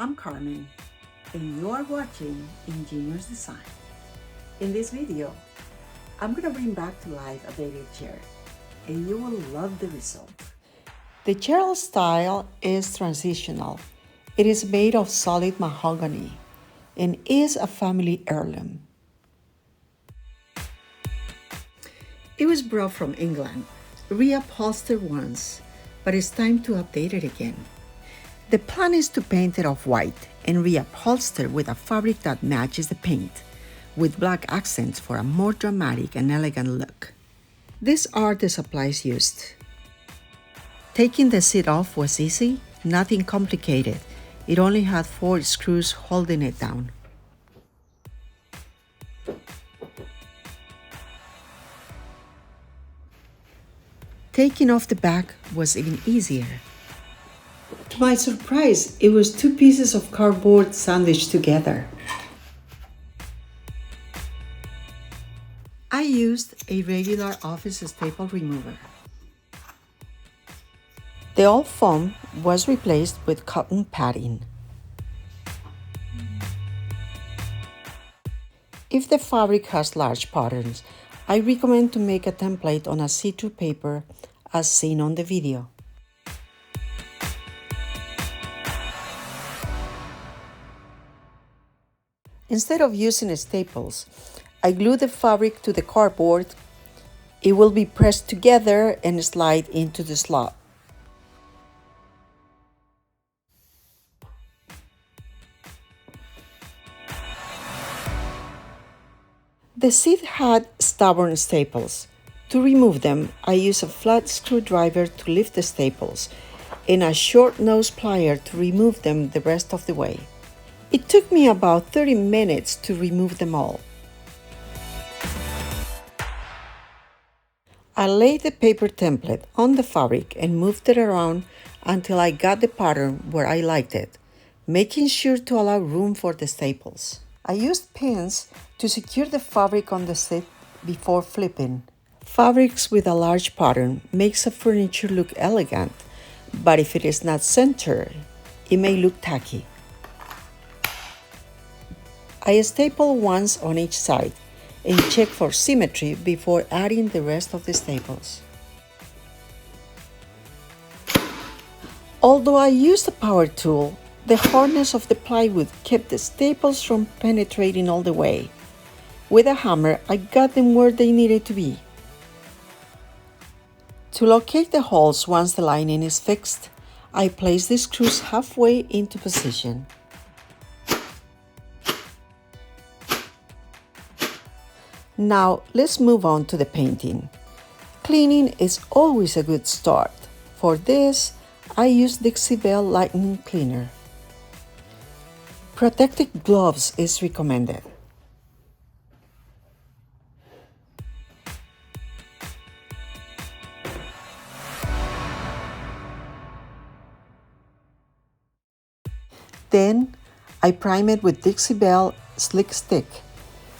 I'm Carmen, and you are watching Ingenious Design. In this video, I'm going to bring back to life a dated chair, and you will love the result. The chair style is transitional. It is made of solid mahogany and is a family heirloom. It was brought from England, reupholstered once, but it's time to update it again. The plan is to paint it off white and reupholster with a fabric that matches the paint, with black accents for a more dramatic and elegant look. These are the supplies used. Taking the seat off was easy, nothing complicated. It only had 4 screws holding it down. Taking off the back was even easier. To my surprise, it was 2 pieces of cardboard sandwiched together. I used a regular office staple remover. The old foam was replaced with cotton padding. If the fabric has large patterns, I recommend to make a template on a see-through paper as seen on the video. Instead of using staples, I glue the fabric to the cardboard. It will be pressed together and slide into the slot. The seat had stubborn staples. To remove them, I use a flat screwdriver to lift the staples and a short nose plier to remove them the rest of the way. It took me about 30 minutes to remove them all. I laid the paper template on the fabric and moved it around until I got the pattern where I liked it, making sure to allow room for the staples. I used pins to secure the fabric on the seat before flipping. Fabrics with a large pattern makes a furniture look elegant, but if it is not centered, it may look tacky. I staple once on each side and check for symmetry before adding the rest of the staples. Although I used a power tool, the hardness of the plywood kept the staples from penetrating all the way. With a hammer, I got them where they needed to be. To locate the holes once the lining is fixed, I place the screws halfway into position. Now, let's move on to the painting. Cleaning is always a good start. For this, I use Dixie Belle Lightning Cleaner. Protective gloves is recommended. Then, I prime it with Dixie Belle Slick Stick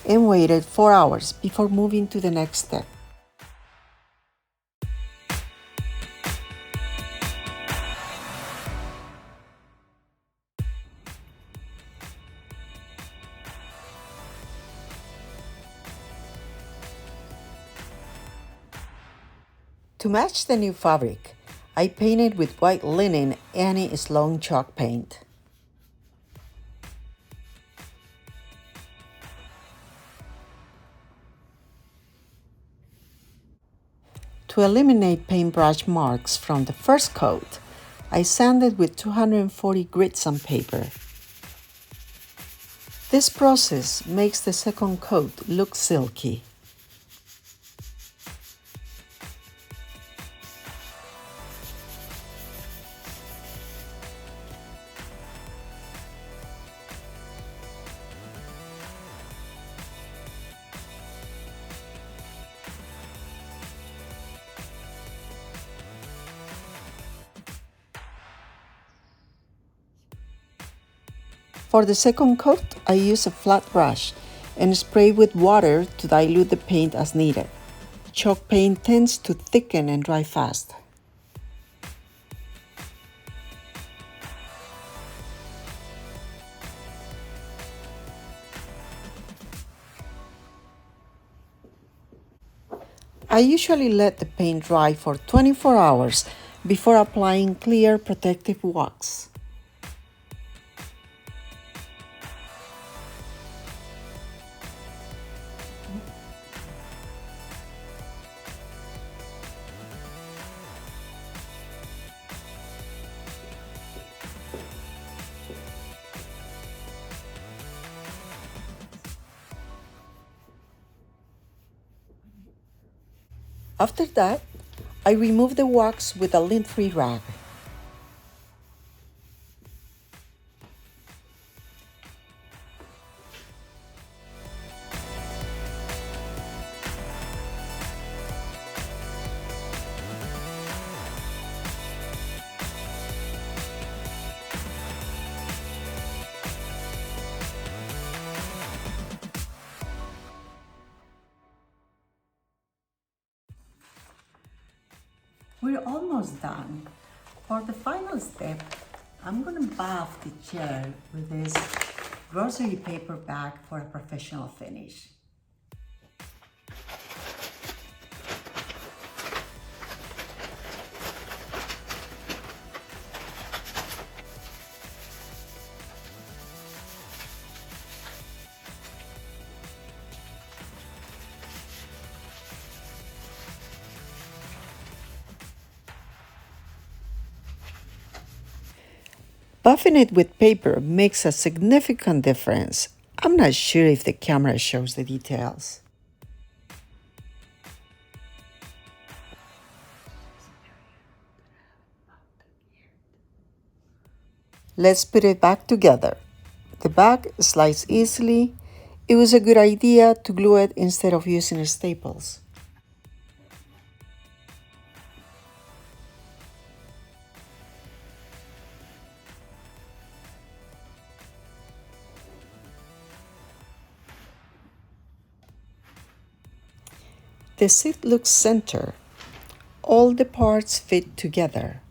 and waited 4 hours before moving to the next step. To match the new fabric, I painted with white linen Annie Sloan chalk paint. To eliminate paintbrush marks from the first coat, I sanded with 240 grit sandpaper. This process makes the second coat look silky. For the second coat, I use a flat brush and spray with water to dilute the paint as needed. Chalk paint tends to thicken and dry fast. I usually let the paint dry for 24 hours before applying clear protective wax. After that, I remove the wax with a lint-free rag. We're almost done. For the final step, I'm gonna bath the chair with this grocery paper bag for a professional finish. Buffing it with paper makes a significant difference. I'm not sure if the camera shows the details. Let's put it back together. The bag slides easily. It was a good idea to glue it instead of using staples. The seat looks center. All the parts fit together.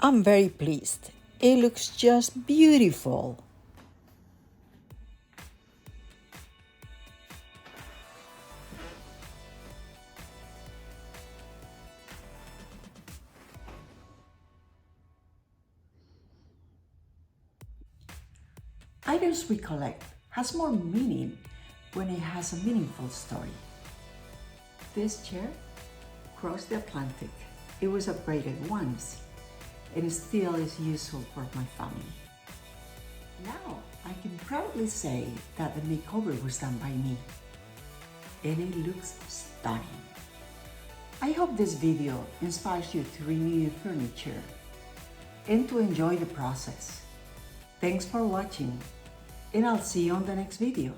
I'm very pleased. It looks just beautiful. Items we collect has more meaning when it has a meaningful story. This chair crossed the Atlantic. It was upgraded once and it still is useful for my family. Now I can proudly say that the makeover was done by me and it looks stunning. I hope this video inspires you to renew your furniture and to enjoy the process. Thanks for watching, and I'll see you on the next video.